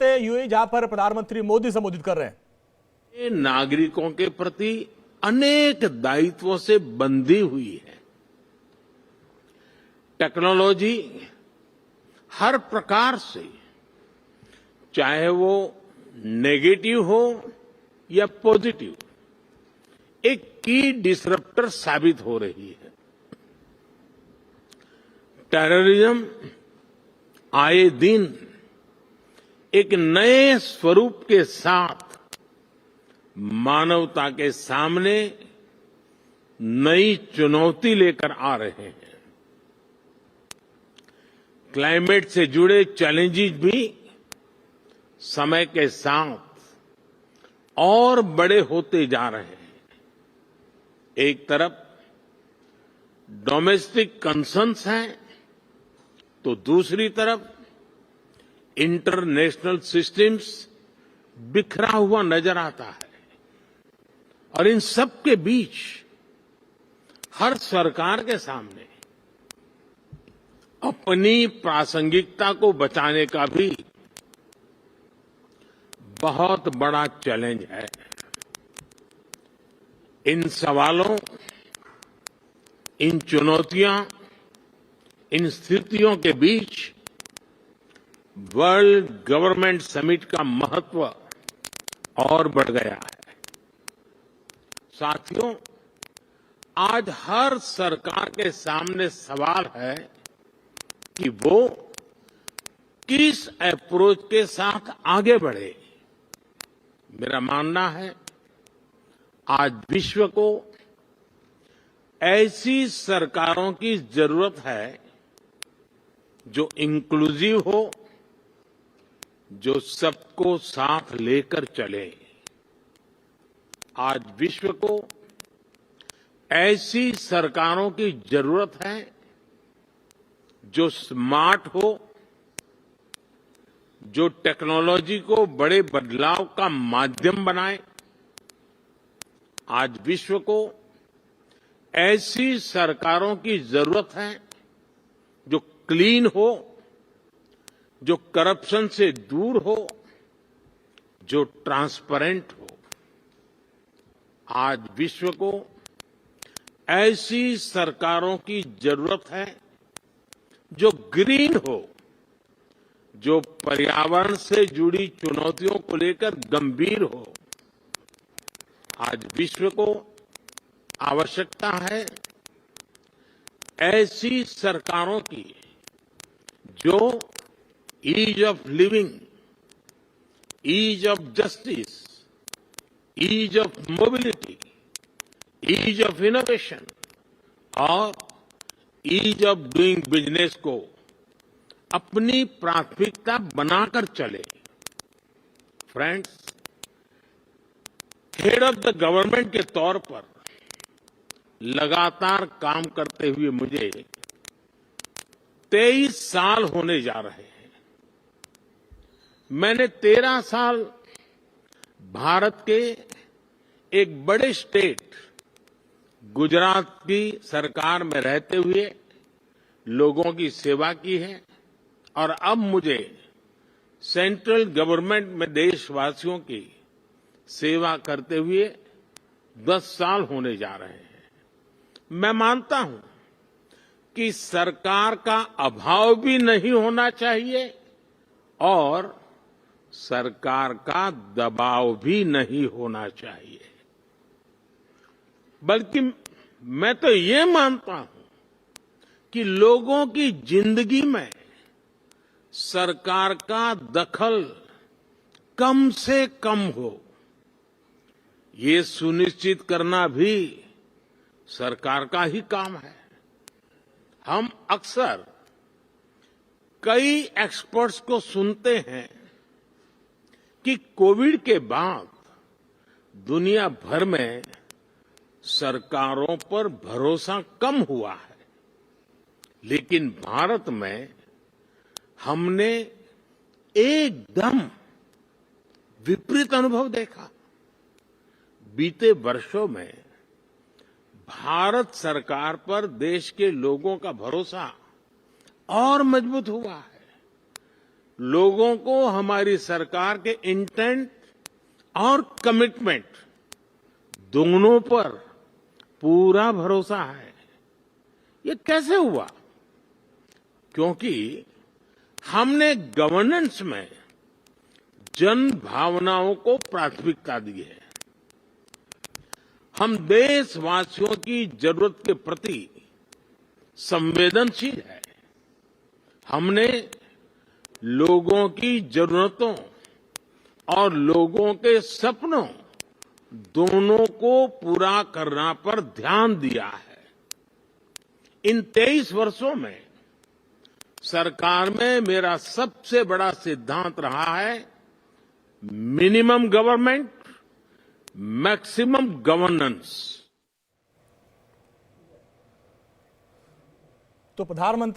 UAE जहां पर प्रधानमंत्री मोदी संबोधित कर रहे हैं। ये नागरिकों के प्रति अनेक दायित्वों से बंधी हुई है। टेक्नोलॉजी हर प्रकार से, चाहे वो नेगेटिव हो या पॉजिटिव, एक की डिसरप्टर साबित हो रही है। टेररिज्म आए दिन एक नए स्वरूप के साथ मानवता के सामने नई चुनौती लेकर आ रहे हैं। क्लाइमेट से जुड़े चैलेंजेस भी समय के साथ और बड़े होते जा रहे हैं। एक तरफ डोमेस्टिक कंसर्न्स हैं, तो दूसरी तरफ इंटरनेशनल सिस्टम्स बिखरा हुआ नजर आता है। और इन सब के बीच हर सरकार के सामने अपनी प्रासंगिकता को बचाने का भी बहुत बड़ा चैलेंज है। इन सवालों, इन चुनौतियां, इन स्थितियों के बीच वर्ल्ड गवर्नमेंट समिट का महत्व और बढ़ गया है। साथियों, आज हर सरकार के सामने सवाल है कि वो किस अप्रोच के साथ आगे बढ़े। मेरा मानना है, आज विश्व को ऐसी सरकारों की जरूरत है जो इंक्लूसिव हो, जो सबको साथ लेकर चले। आज विश्व को ऐसी सरकारों की जरूरत है जो स्मार्ट हो, जो टेक्नोलॉजी को बड़े बदलाव का माध्यम बनाए। आज विश्व को ऐसी सरकारों की जरूरत है जो क्लीन हो, जो करप्शन से दूर हो, जो ट्रांसपेरेंट हो। आज विश्व को ऐसी सरकारों की जरूरत है जो ग्रीन हो, जो पर्यावरण से जुड़ी चुनौतियों को लेकर गंभीर हो। आज विश्व को आवश्यकता है ऐसी सरकारों की जो ease of living, ease of justice, ease of mobility, ease of innovation और ईज ऑफ डूइंग बिजनेस को अपनी प्राथमिकता बनाकर चले। Friends, head of the government के तौर पर लगातार काम करते हुए मुझे 23 साल होने जा रहे हैं। मैंने 13 साल भारत के एक बड़े स्टेट गुजरात की सरकार में रहते हुए लोगों की सेवा की है और अब मुझे सेंट्रल गवर्नमेंट में देशवासियों की सेवा करते हुए 10 साल होने जा रहे हैं। मैं मानता हूं कि सरकार का अभाव भी नहीं होना चाहिए और सरकार का दबाव भी नहीं होना चाहिए। बल्कि मैं तो ये मानता हूं कि लोगों की जिंदगी में सरकार का दखल कम से कम हो, ये सुनिश्चित करना भी सरकार का ही काम है। हम अक्सर कई एक्सपर्ट्स को सुनते हैं कि कोविड के बाद दुनिया भर में सरकारों पर भरोसा कम हुआ है, लेकिन भारत में हमने एकदम विपरीत अनुभव देखा। बीते वर्षों में भारत सरकार पर देश के लोगों का भरोसा और मजबूत हुआ है। लोगों को हमारी सरकार के इंटेंट और कमिटमेंट दोनों पर पूरा भरोसा है। ये कैसे हुआ? क्योंकि हमने गवर्नेंस में जन भावनाओं को प्राथमिकता दी है। हम देशवासियों की जरूरत के प्रति संवेदनशील है। हमने लोगों की जरूरतों और लोगों के सपनों दोनों को पूरा करना पर ध्यान दिया है। इन 23 वर्षों में सरकार में मेरा सबसे बड़ा सिद्धांत रहा है मिनिमम गवर्नमेंट, मैक्सिमम गवर्नेंस। तो प्रधानमंत्री